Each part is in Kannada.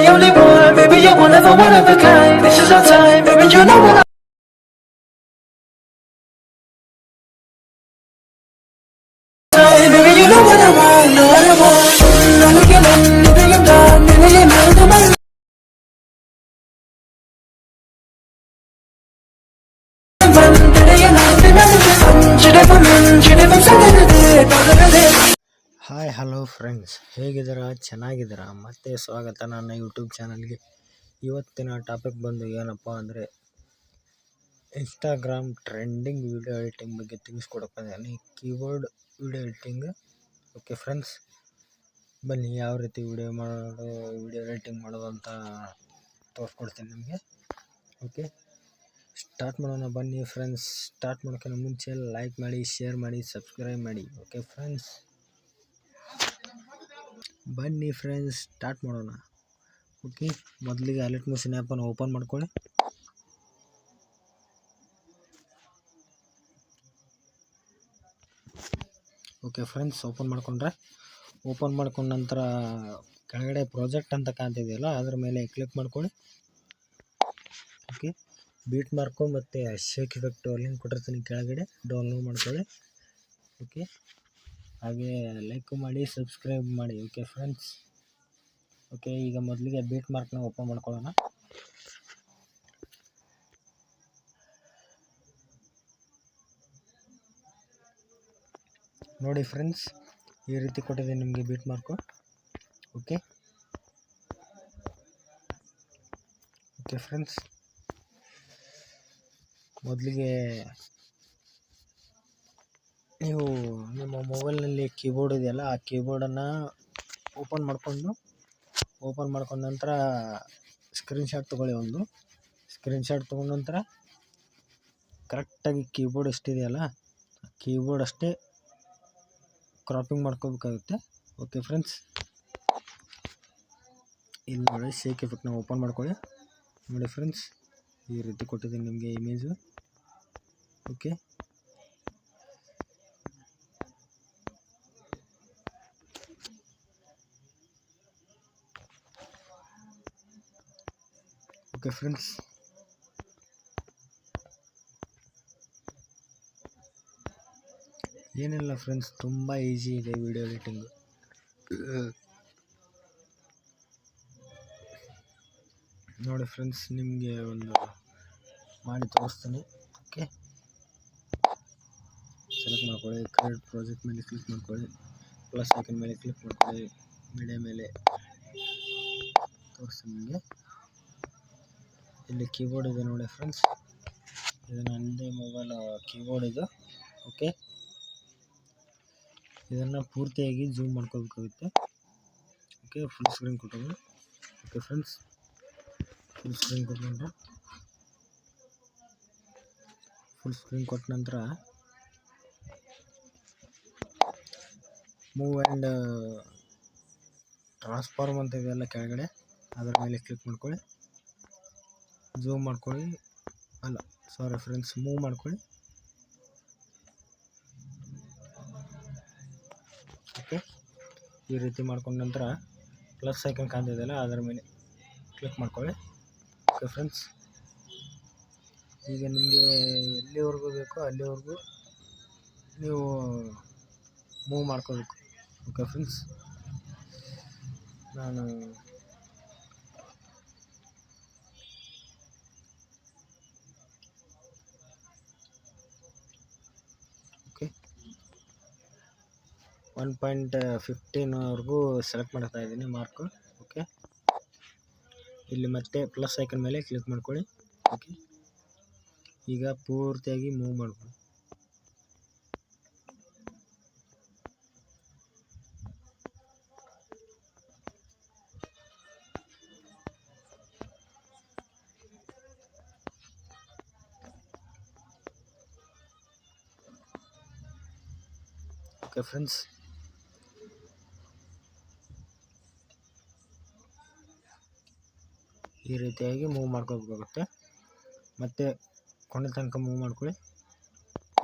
only one, baby, you're one of a kind. This is our time, baby, you know what time, baby, you know what I want, know what I want. I'm looking at living in time, living in my hi hello friends, ಹೇಗಿದ್ದೀರಾ? ಚೆನ್ನಾಗಿದ್ದೀರಾ? ಮತ್ತೆ ಸ್ವಾಗತ ನನ್ನ ಯೂಟ್ಯೂಬ್ ಚಾನಲ್ಗೆ. ಇವತ್ತಿನ ಟಾಪಿಕ್ ಬಂದು ಏನಪ್ಪ ಅಂದರೆ ಇನ್ಸ್ಟಾಗ್ರಾಮ್ ಟ್ರೆಂಡಿಂಗ್ ವಿಡಿಯೋ ಎಡಿಟಿಂಗ್ ಬಗ್ಗೆ ತಿಳಿಸ್ಕೊಡೋಕ್ಕಿದ್ದೀನಿ. Keyboard video editing. Okay friends, ಬನ್ನಿ ಯಾವ ರೀತಿ ವಿಡಿಯೋ ಎಡಿಟಿಂಗ್ ಮಾಡೋದು ಅಂತ ತೋರಿಸ್ಕೊಡ್ತೀನಿ ನಿಮಗೆ. ಓಕೆ, ಸ್ಟಾರ್ಟ್ ಮಾಡೋಣ ಬನ್ನಿ ಫ್ರೆಂಡ್ಸ್. ಸ್ಟಾರ್ಟ್ ಮಾಡೋಕ್ಕಿಂತ ಮುಂಚೆ ಲೈಕ್ ಮಾಡಿ, ಶೇರ್ ಮಾಡಿ, ಸಬ್ಸ್ಕ್ರೈಬ್ ಮಾಡಿ. ಓಕೆ ಫ್ರೆಂಡ್ಸ್, ಬನ್ನಿ ಫ್ರೆಂಡ್ಸ್ ಸ್ಟಾರ್ಟ್ ಮಾಡೋಣ. ಓಕೆ, ಮೊದಲಿಗೆ ಅಲೈಟ್ ಮೋಷನ್ ಆ್ಯಪನ್ನು ಓಪನ್ ಮಾಡ್ಕೊಳ್ಳಿ. ಓಕೆ ಫ್ರೆಂಡ್ಸ್, ಓಪನ್ ಮಾಡ್ಕೊಂಡ ನಂತರ ಕೆಳಗಡೆ ಪ್ರಾಜೆಕ್ಟ್ ಅಂತ ಕಾಣ್ತಿದೆಯಲ್ಲ, ಅದ್ರ ಮೇಲೆ ಕ್ಲಿಕ್ ಮಾಡ್ಕೊಳ್ಳಿ. ಓಕೆ, ಬೀಟ್ ಮಾರ್ಕು ಮತ್ತು ಶೇಕ್ ಎಫೆಕ್ಟು ಲಿಂಕ್ ಕೊಟ್ಟಿರ್ತೀನಿ, ಕೆಳಗಡೆ ಡೌನ್ಲೋಡ್ ಮಾಡ್ಕೊಳ್ಳಿ. ಓಕೆ, ಹಾಗೆ ಲೈಕ್ ಮಾಡಿ, ಸಬ್ಸ್ಕ್ರೈಬ್ ಮಾಡಿ. ಓಕೆ ಫ್ರೆಂಡ್ಸ್, ಓಕೆ, ಈಗ ಮೊದಲಿಗೆ ಬೀಟ್ ಮಾರ್ಕ್ನ ಓಪನ್ ಮಾಡ್ಕೊಳ್ಳೋಣ. ನೋಡಿ ಫ್ರೆಂಡ್ಸ್, ಈ ರೀತಿ ಕೊಟ್ಟಿದೆ ನಿಮಗೆ ಬೀಟ್ ಮಾರ್ಕು. ಓಕೆ ಫ್ರೆಂಡ್ಸ್, ಮೊದಲಿಗೆ ನೀವು ನಿಮ್ಮ ಮೊಬೈಲ್ನಲ್ಲಿ ಕೀಬೋರ್ಡ್ ಇದೆಯಲ್ಲ, ಆ ಕೀಬೋರ್ಡನ್ನು ಓಪನ್ ಮಾಡ್ಕೊಂಡ ನಂತರ ಸ್ಕ್ರೀನ್ಶಾಟ್ ತೊಗೊಳ್ಳಿ. ಒಂದು ಸ್ಕ್ರೀನ್ಶಾಟ್ ತೊಗೊಂಡ ನಂತರ ಕರೆಕ್ಟಾಗಿ ಕೀಬೋರ್ಡ್ ಎಷ್ಟಿದೆಯಲ್ಲ, ಕೀಬೋರ್ಡ್ ಅಷ್ಟೇ ಕ್ರಾಪಿಂಗ್ ಮಾಡ್ಕೋಬೇಕಾಗುತ್ತೆ. ಓಕೆ ಫ್ರೆಂಡ್ಸ್, ಇಲ್ಲಿ ನೋಡಿ ಶೇಕ್ ಎಫೆಕ್ಟ್ನ ಓಪನ್ ಮಾಡ್ಕೊಳ್ಳಿ. ನೋಡಿ ಫ್ರೆಂಡ್ಸ್, ಈ ರೀತಿ ಕೊಟ್ಟಿದ್ದೀನಿ ನಿಮಗೆ ಇಮೇಜು. ಓಕೆ, ಓಕೆ ಫ್ರೆಂಡ್ಸ್, ಏನಿಲ್ಲ ಫ್ರೆಂಡ್ಸ್, ತುಂಬ ಈಸಿ ಇದೆ ವಿಡಿಯೋ ಎಡಿಟಿಂಗು. ನೋಡಿ ಫ್ರೆಂಡ್ಸ್, ನಿಮಗೆ ಒಂದು ಮಾಡಿ ತೋರಿಸ್ತೀನಿ. ಓಕೆ, ಸೆಲೆಕ್ಟ್ ಮಾಡ್ಕೊಳ್ಳಿ, ಕ್ರಿಯೇಟ್ ಪ್ರಾಜೆಕ್ಟ್ ಮೇಲೆ ಕ್ಲಿಕ್ ಮಾಡ್ಕೊಳ್ಳಿ, ಪ್ಲಸ್ ಐಕನ್ ಮೇಲೆ ಕ್ಲಿಕ್ ಮಾಡ್ಕೊಳ್ಳಿ, ಮೀಡಿಯಾ ಮೇಲೆ ತೋರಿಸ್ತೀನಿ ನಿಮಗೆ. ಇಲ್ಲಿ ಕೀಬೋರ್ಡ್ ಇದೆ ನೋಡಿ ಫ್ರೆಂಡ್ಸ್, ಇದು ನನ್ನದೇ ಮೊಬೈಲ್ ಕೀಬೋರ್ಡ್ ಇದು. ಓಕೆ, ಇದನ್ನು ಪೂರ್ತಿಯಾಗಿ ಜೂಮ್ ಮಾಡ್ಕೋಬೇಕಾಗುತ್ತೆ. ಓಕೆ, ಫುಲ್ ಸ್ಕ್ರೀನ್ ಕೊಟ್ಟೋದು. ಓಕೆ ಫ್ರೆಂಡ್ಸ್, ಫುಲ್ ಸ್ಕ್ರೀನ್ ಕೊಟ್ಟ ನಂತರ ಮೂವ್ ಆ್ಯಂಡ್ ಟ್ರಾನ್ಸ್ಫಾರ್ಮ್ ಅಂತ ಇದೆಯಲ್ಲ ಕೆಳಗಡೆ, ಅದರ ಮೇಲೆ ಕ್ಲಿಕ್ ಮಾಡ್ಕೊಳ್ಳಿ. ಜೂಮ್ ಮಾಡ್ಕೊಳ್ಳಿ, ಸಾರಿ ಫ್ರೆಂಡ್ಸ್, ಮೂವ್ ಮಾಡ್ಕೊಳ್ಳಿ. ಓಕೆ, ಈ ರೀತಿ ಮಾಡ್ಕೊಂಡ ನಂತರ ಪ್ಲಸ್ ಐಕನ್ ಕಾಣ್ತಿದೆಯಲ್ಲ, ಅದರ ಮೇಲೆ ಕ್ಲಿಕ್ ಮಾಡ್ಕೊಳ್ಳಿ. ಓಕೆ ಫ್ರೆಂಡ್ಸ್, ಈಗ ನಿಮಗೆ ಎಲ್ಲಿವರೆಗೂ ಬೇಕೋ ಅಲ್ಲಿವರೆಗೂ ನೀವು ಮೂವ್ ಮಾಡ್ಕೋಬೇಕು. ಓಕೆ ಫ್ರೆಂಡ್ಸ್, ನಾನು ಓಕೆ 1.15ವರೆಗೂ ಸೆಲೆಕ್ಟ್ ಮಾಡ್ತಾ ಇದ್ದೀನಿ ಮಾರ್ಕು. ಓಕೆ, ಇಲ್ಲಿ ಮತ್ತೆ ಪ್ಲಸ್ ಐಕನ್ ಮೇಲೆ ಕ್ಲಿಕ್ ಮಾಡ್ಕೊಳ್ಳಿ. ಓಕೆ, ಈಗ ಪೂರ್ತಿಯಾಗಿ ಮೂವ್ ಮಾಡ್ಕೊಳ್ಳಿ. ಓಕೆ ಫ್ರೆಂಡ್ಸ್, ಈ ರೀತಿಯಾಗಿ ಮೂವ್ ಮಾಡ್ಕೋಬೇಕಾಗುತ್ತೆ. ಮತ್ತು ಕೊನೆ ತನಕ ಮೂವ್ ಮಾಡ್ಕೊಳ್ಳಿ.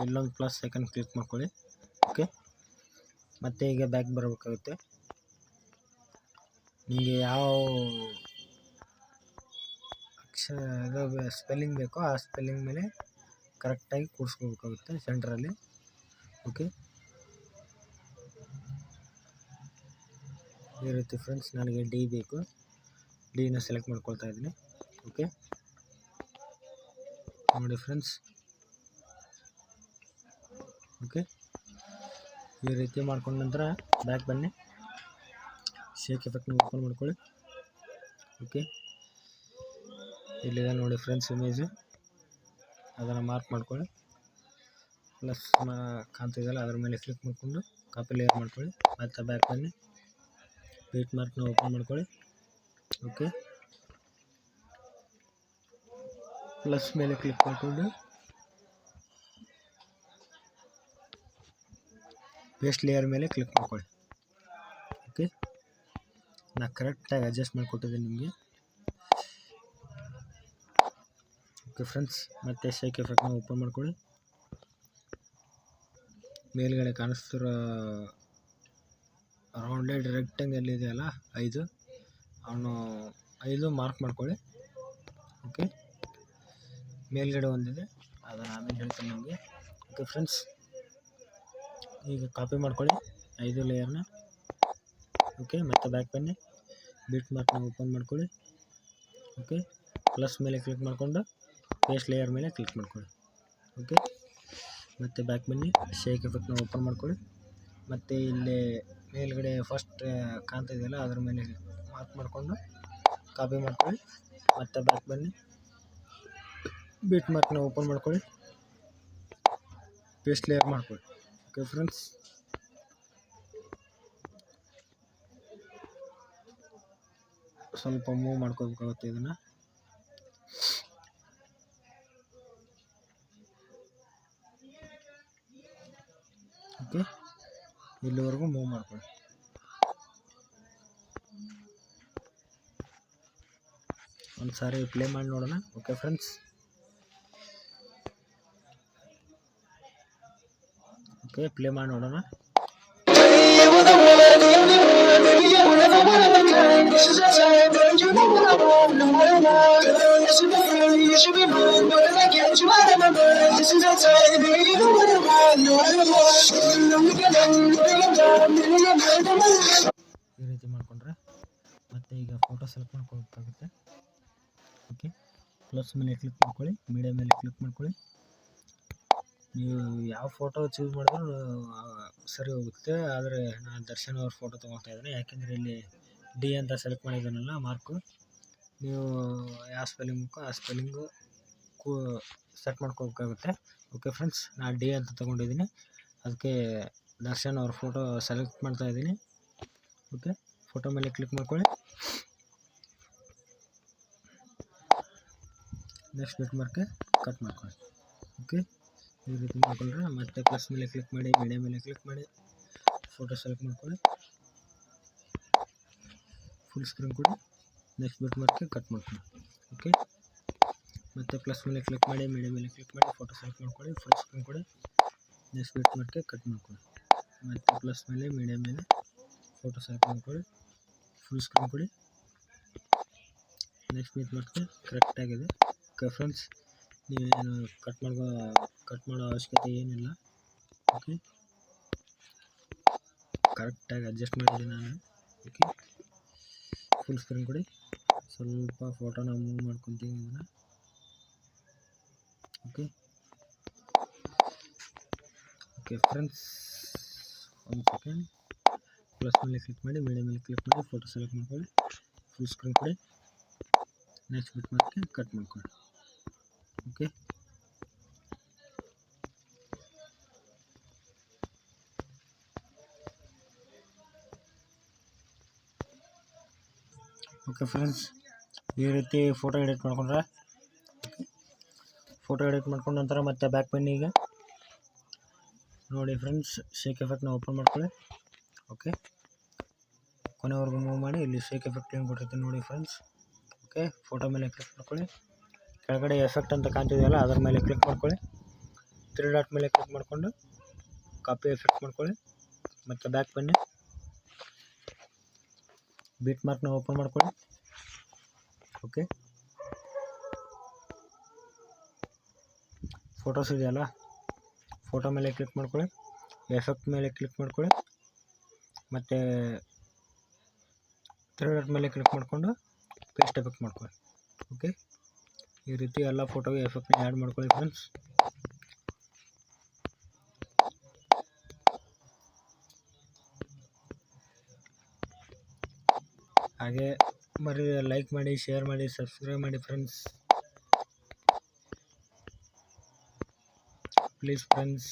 ಇಲ್ಲೊಂದು ಪ್ಲಸ್ ಐಕನ್ ಕ್ಲಿಕ್ ಮಾಡ್ಕೊಳ್ಳಿ. ಓಕೆ, ಮತ್ತು ಈಗ ಬ್ಯಾಕ್ ಬರಬೇಕಾಗುತ್ತೆ. ನಿಮಗೆ ಯಾವ ಇದು ಸ್ಪೆಲ್ಲಿಂಗ್ ಬೇಕೋ ಆ ಸ್ಪೆಲ್ಲಿಂಗ್ ಮೇಲೆ ಕರೆಕ್ಟಾಗಿ ಕೂರಿಸ್ಕೋಬೇಕಾಗುತ್ತೆ ಸೆಂಟ್ರಲ್ಲಿ. ಓಕೆ, ಈ ರೀತಿ ಫ್ರೆಂಡ್ಸ್ ನನಗೆ ಡಿ ಬೇಕು, ಡಿನ ಸೆಲೆಕ್ಟ್ ಮಾಡ್ಕೊಳ್ತಾ ಇದ್ದೀನಿ. ಓಕೆ ನೋಡಿ ಫ್ರೆಂಡ್ಸ್. ಓಕೆ, ಈ ರೀತಿ ಮಾಡ್ಕೊಂಡ ನಂತರ ಬ್ಯಾಕ್ ಬನ್ನಿ, ಶೇಕ್ ಎಫೆಕ್ಟ್ನ ಓಪನ್ ಮಾಡ್ಕೊಳ್ಳಿ. ಓಕೆ, ಇಲ್ಲಿದೆ ನೋಡಿ ಫ್ರೆಂಡ್ಸ್ ಇಮೇಜು, ಅದನ್ನು ಮಾರ್ಕ್ ಮಾಡ್ಕೊಳ್ಳಿ. ಪ್ಲಸ್ ಕಾಣ್ತಿದೆಯಲ್ಲ ಅದ್ರ ಮೇಲೆ ಕ್ಲಿಕ್ ಮಾಡಿಕೊಂಡು ಕಾಪಿ ಲೇಯರ್ ಮಾಡ್ಕೊಳ್ಳಿ. ಮತ್ತು ಬ್ಯಾಕ್ ಬನ್ನಿ, ಬೀಟ್ ಮಾರ್ಕ್ನ ಓಪನ್ ಮಾಡ್ಕೊಳ್ಳಿ. ಓಕೆ, ಪ್ಲಸ್ ಮೇಲೆ ಕ್ಲಿಕ್ ಮಾಡಿಕೊಂಡು ಪೇಸ್ಟ್ ಲೇಯರ್ ಮೇಲೆ ಕ್ಲಿಕ್ ಮಾಡ್ಕೊಳ್ಳಿ. ಓಕೆ, ನಾನು ಕರೆಕ್ಟಾಗಿ ಅಡ್ಜಸ್ಟ್ ಮಾಡಿಕೊಟ್ಟಿದ್ದೀನಿ ನಿಮಗೆ. ಓಕೆ ಫ್ರೆಂಡ್ಸ್, ಮತ್ತೆ ಶೇಕ್ ಎಫೆಕ್ಟ್ನ ಓಪನ್ ಮಾಡ್ಕೊಳ್ಳಿ. ಮೇಲ್ಗಡೆ ಕಾಣಿಸ್ತಿರೋ ರೌಂಡೆಡ್ ರೆಕ್ಟಂಗಲ್ ಇದೆಯಲ್ಲ 5, ಅವನು 5 ಮಾರ್ಕ್ ಮಾಡ್ಕೊಳ್ಳಿ. ಓಕೆ, ಮೇಲ್ಗಡೆ ಒಂದಿದೆ, ಅದನ್ನು ಆಮೇಲೆ ಹೇಳ್ತೀನಿ ನಿಮಗೆ. ಓಕೆ ಫ್ರೆಂಡ್ಸ್, ಈಗ ಕಾಪಿ ಮಾಡ್ಕೊಳ್ಳಿ 5 ಲೇಯರ್ನ. ಓಕೆ, ಮತ್ತೆ ಬ್ಯಾಕ್ ಬನ್ನಿ, ಬೀಟ್ ಮಾರ್ಕ್ನ ಓಪನ್ ಮಾಡ್ಕೊಳ್ಳಿ. ಓಕೆ, ಪ್ಲಸ್ ಮೇಲೆ ಕ್ಲಿಕ್ ಮಾಡಿಕೊಂಡು ಪೇಸ್ಟ್ ಲೇಯರ್ ಮೇಲೆ ಕ್ಲಿಕ್ ಮಾಡ್ಕೊಳ್ಳಿ. ಓಕೆ, ಮತ್ತು ಬ್ಯಾಕ್ ಬನ್ನಿ, ಶೇಕ್ ಎಫೆಕ್ಟ್ನ ಓಪನ್ ಮಾಡ್ಕೊಳ್ಳಿ. ಮತ್ತು ಇಲ್ಲಿ ಮೇಲ್ಗಡೆ ಫಸ್ಟ್ ಕಾಣ್ತಾ ಇದೆಯಲ್ಲ ಅದ್ರ ಮೇಲೆ ಮಾರ್ಕ್ ಮಾಡಿಕೊಂಡು ಕಾಪಿ ಮಾಡ್ಕೊಳ್ಳಿ. ಮತ್ತು ಬ್ಯಾಕ್ ಬನ್ನಿ, ಬೀಟ್ ಮಾರ್ಕ್ನ ಓಪನ್ ಮಾಡ್ಕೊಳ್ಳಿ, ಪೇಸ್ಟ್ ಲೇಯರ್ ಮಾಡ್ಕೊಳ್ಳಿ. ಓಕೆ ಫ್ರೆಂಡ್ಸ್, ಸ್ವಲ್ಪ ಮೂವ್ ಮಾಡ್ಕೋಬೇಕಾಗುತ್ತೆ ಇದನ್ನು. ಓಕೆ, ಇಲ್ಲಿವರೆಗೂ ಮೂವ್ ಮಾಡ್ಕೊಳ್ಳಿ. ಒಂದು ಸಾರಿ ಪ್ಲೇ ಮಾಡಿ ನೋಡೋಣ. ಓಕೆ ಫ್ರೆಂಡ್ಸ್, ಓಕೆ ಪ್ಲೇ ಮಾಡಿ ನೋಡೋಣ. ಈ ರೀತಿ ಮಾಡಿಕೊಂಡ್ರೆ ಮತ್ತೆ ಈಗ ಫೋಟೋ ಸೆಲೆಕ್ಟ್ ಮಾಡ್ಕೊಳ್ಬೇಕಾಗುತ್ತೆ. ಓಕೆ, ಪ್ಲಸ್ ಮೇಲೆ ಕ್ಲಿಕ್ ಮಾಡ್ಕೊಳ್ಳಿ, ಮೀಡಿಯಾ ಮೇಲೆ ಕ್ಲಿಕ್ ಮಾಡ್ಕೊಳ್ಳಿ. ನೀವು ಯಾವ ಫೋಟೋ ಚೂಸ್ ಮಾಡಿದ್ರು ಸರಿ ಹೋಗುತ್ತೆ. ಆದರೆ ನಾನು ದರ್ಶನ್ ಅವ್ರ ಫೋಟೋ ತೊಗೊಳ್ತಾ ಇದ್ದೀನಿ, ಯಾಕೆಂದರೆ ಇಲ್ಲಿ ಡಿ ಅಂತ ಸೆಲೆಕ್ಟ್ ಮಾಡಿದ್ದೀನಲ್ಲ ಮಾರ್ಕು. ನೀವು ಯಾವ ಸ್ಪೆಲ್ಲಿಂಗ್ ಬೇಕೋ ಆ ಸ್ಪೆಲ್ಲಿಂಗು ಸೆಟ್ ಮಾಡ್ಕೋಬೇಕಾಗುತ್ತೆ. ಓಕೆ ಫ್ರೆಂಡ್ಸ್, ನಾನು ಡಿ ಅಂತ ತೊಗೊಂಡಿದ್ದೀನಿ, ಅದಕ್ಕೆ ದರ್ಶನ್ ಅವ್ರ ಫೋಟೋ ಸೆಲೆಕ್ಟ್ ಮಾಡ್ತಾ ಇದ್ದೀನಿ. ಓಕೆ, ಫೋಟೋ ಮೇಲೆ ಕ್ಲಿಕ್ ಮಾಡ್ಕೊಳ್ಳಿ. ನೆಕ್ಸ್ಟ್ ಬೀಟ್ ಮಾರ್ಕ್ಗೆ ಕಟ್ ಮಾಡ್ಕೊಳ್ಳಿ. ಓಕೆ, ಈ ರೀತಿ ಮಾಡ್ಕೊಂಡ್ರೆ ಮತ್ತೆ ಪ್ಲಸ್ ಮೇಲೆ ಕ್ಲಿಕ್ ಮಾಡಿ, ಮೀಡಿಯಾ ಮೇಲೆ ಕ್ಲಿಕ್ ಮಾಡಿ, ಫೋಟೋ ಸೆಲೆಕ್ಟ್ ಮಾಡ್ಕೊಳ್ಳಿ, ಫುಲ್ ಸ್ಕ್ರೀನ್ ಕೊಡಿ. ನೆಕ್ಸ್ಟ್ ಬೀಟ್ ಮಾರ್ಕ್ಗೆ ಕಟ್ ಮಾಡ್ಕೊಳ್ಳಿ. ಓಕೆ, ಮತ್ತು ಪ್ಲಸ್ ಮೇಲೆ ಕ್ಲಿಕ್ ಮಾಡಿ, ಮೀಡಿಯಾ ಮೇಲೆ ಕ್ಲಿಕ್ ಮಾಡಿ, ಫೋಟೋ ಸೆಲೆಕ್ಟ್ ಮಾಡ್ಕೊಳ್ಳಿ, ಫುಲ್ ಸ್ಕ್ರೀನ್ ಕೊಡಿ. ನೆಕ್ಸ್ಟ್ ಬೀಟ್ ಮಾರ್ಕ್ಗೆ ಕಟ್ ಮಾಡ್ಕೊಳ್ಳಿ. ಮತ್ತು ಪ್ಲಸ್ ಮೇಲೆ, ಮೀಡಿಯಾ ಮೇಲೆ ಫೋಟೋ ಸೆಲೆಕ್ಟ್ ಮಾಡ್ಕೊಳ್ಳಿ, ಫುಲ್ ಸ್ಕ್ರೀನ್ ಕೊಡಿ. ನೆಕ್ಸ್ಟ್ ಬೀಟ್ ಮಾರ್ಕ್ಗೆ ಕರೆಕ್ಟಾಗಿದೆ. ಓಕೆ ಫ್ರೆಂಡ್ಸ್, ನೀವೇನು ಕಟ್ ಮಾಡೋ ಅವಶ್ಯಕತೆ ಏನಿಲ್ಲ. ಓಕೆ, ಕರೆಕ್ಟಾಗಿ ಅಡ್ಜಸ್ಟ್ ಮಾಡಿದ್ದೀನಿ ನಾನು. ಓಕೆ, ಫುಲ್ ಸ್ಕ್ರೀನ್ ಕೊಡಿ. ಸ್ವಲ್ಪ ಫೋಟೋನ ಮೂವ್ ಮಾಡ್ಕೊತೀನಿ ಇದನ್ನು. ಓಕೆ, ಓಕೆ ಫ್ರೆಂಡ್ಸ್, ಒಂದು ಸೆಕೆಂಡ್. ಪ್ಲಸ್ ಮೇಲೆ ಕ್ಲಿಕ್ ಮಾಡಿ, ಮೀಡಿಯಾ ಮೇಲೆ ಕ್ಲಿಕ್ ಮಾಡಿ, ಫೋಟೋ ಸೆಲೆಕ್ಟ್ ಮಾಡ್ಕೊಳ್ಳಿ, ಫುಲ್ ಸ್ಕ್ರೀನ್ ಕೊಡಿ. ನೆಕ್ಸ್ಟ್ ಬೀಟ್ ಮಾರ್ಕ್ಗೆ ಕಟ್ ಮಾಡ್ಕೊಳ್ಳಿ. ಓಕೆ, ಓಕೆ ಫ್ರೆಂಡ್ಸ್, ಈ ರೀತಿ ಫೋಟೋ ಎಡಿಟ್ ಮಾಡ್ಕೊಂಡ್ರೆ, ಫೋಟೋ ಎಡಿಟ್ ಮಾಡ್ಕೊಂಡ ನಂತರ ಮತ್ತೆ ಬ್ಯಾಕ್ ಬನ್ನಿ. ಈಗ ನೋಡಿ ಫ್ರೆಂಡ್ಸ್, ಶೇಕ್ ಎಫೆಕ್ಟ್ನ ಓಪನ್ ಮಾಡ್ಕೊಳ್ಳಿ. ಓಕೆ, ಕೊನೆವರೆಗೂ ಮೂವ್ ಮಾಡಿ. ಇಲ್ಲಿ ಶೇಕ್ ಎಫೆಕ್ಟ್ ಏನು ಕೊಟ್ಟಿರ್ತೀನಿ ನೋಡಿ ಫ್ರೆಂಡ್ಸ್. ಓಕೆ, ಫೋಟೋ ಮೇಲೆ ಕ್ಲಿಕ್ ಮಾಡ್ಕೊಳ್ಳಿ. ಕೆಳಗಡೆ ಎಫೆಕ್ಟ್ ಅಂತ ಕಾಣ್ತಿದೆಯಲ್ಲ ಅದರ ಮೇಲೆ ಕ್ಲಿಕ್ ಮಾಡ್ಕೊಳ್ಳಿ. 3 ಡಾಟ್ ಮೇಲೆ ಕ್ಲಿಕ್ ಮಾಡಿಕೊಂಡು ಕಾಪಿ ಎಫೆಕ್ಟ್ ಮಾಡ್ಕೊಳ್ಳಿ. ಮತ್ತು ಬ್ಯಾಕ್ ಬನ್ನಿ, ಬೀಟ್ ಮಾರ್ಕ್ನ ಓಪನ್ ಮಾಡ್ಕೊಳ್ಳಿ. ಓಕೆ, ಫೋಟೋಸ್ ಇದೆಯಲ್ಲ, ಫೋಟೋ ಮೇಲೆ ಕ್ಲಿಕ್ ಮಾಡ್ಕೊಳ್ಳಿ, ಎಫೆಕ್ಟ್ ಮೇಲೆ ಕ್ಲಿಕ್ ಮಾಡ್ಕೊಳ್ಳಿ, ಮತ್ತು 3 ಡಾಟ್ ಮೇಲೆ ಕ್ಲಿಕ್ ಮಾಡಿಕೊಂಡು ಪೇಸ್ಟ್ ಎಫೆಕ್ಟ್ ಮಾಡ್ಕೊಳ್ಳಿ. ಓಕೆ, ಈ ರೀತಿ ಎಲ್ಲ ಫೋಟೋಗೆ ಎಫೆಕ್ಟ್ನ ಆ್ಯಡ್ ಮಾಡ್ಕೊಳ್ಳಿ ಫ್ರೆಂಡ್ಸ್. ಹಾಗೆ ಮರಿ ಲೈಕ್ ಮಾಡಿ, ಶೇರ್ ಮಾಡಿ, ಸಬ್ಸ್ಕ್ರೈಬ್ ಮಾಡಿ friends, please friends.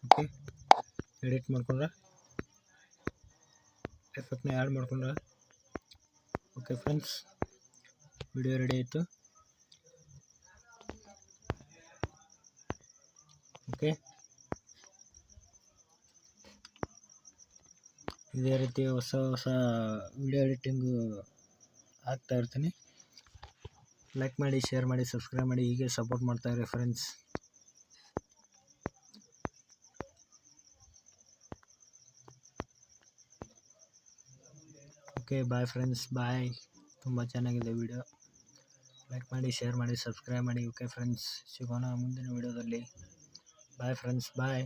Okay, edit ಮಾಡ್ಕೊಂಡ್ರೆ ಎಫೆಕ್ಟ್ನ ಆ್ಯಡ್ ಮಾಡ್ಕೊಂಡ್ರೆ ಓಕೆ ಫ್ರೆಂಡ್ಸ್, ವಿಡಿಯೋ ರೆಡಿ ಆಯಿತು. ಓಕೆ, ಇದೇ ರೀತಿ ಹೊಸ ವಿಡಿಯೋ ಎಡಿಟಿಂಗು ಹಾಕ್ತಾ ಇರ್ತೀನಿ. ಲೈಕ್ ಮಾಡಿ, ಶೇರ್ ಮಾಡಿ, ಸಬ್ಸ್ಕ್ರೈಬ್ ಮಾಡಿ, ಹೀಗೆ ಸಪೋರ್ಟ್ ಮಾಡ್ತಾಯಿರಿ friends. Okay, bye friends, bye. ತುಂಬ ಚೆನ್ನಾಗಿದೆ ವಿಡಿಯೋ. ಲೈಕ್ ಮಾಡಿ, ಶೇರ್ ಮಾಡಿ, ಸಬ್ಸ್ಕ್ರೈಬ್ ಮಾಡಿ. ಓಕೆ ಫ್ರೆಂಡ್ಸ್, ಸಿಗೋಣ ಮುಂದಿನ ವಿಡಿಯೋದಲ್ಲಿ. ಬಾಯ್ ಫ್ರೆಂಡ್ಸ್, ಬಾಯ್.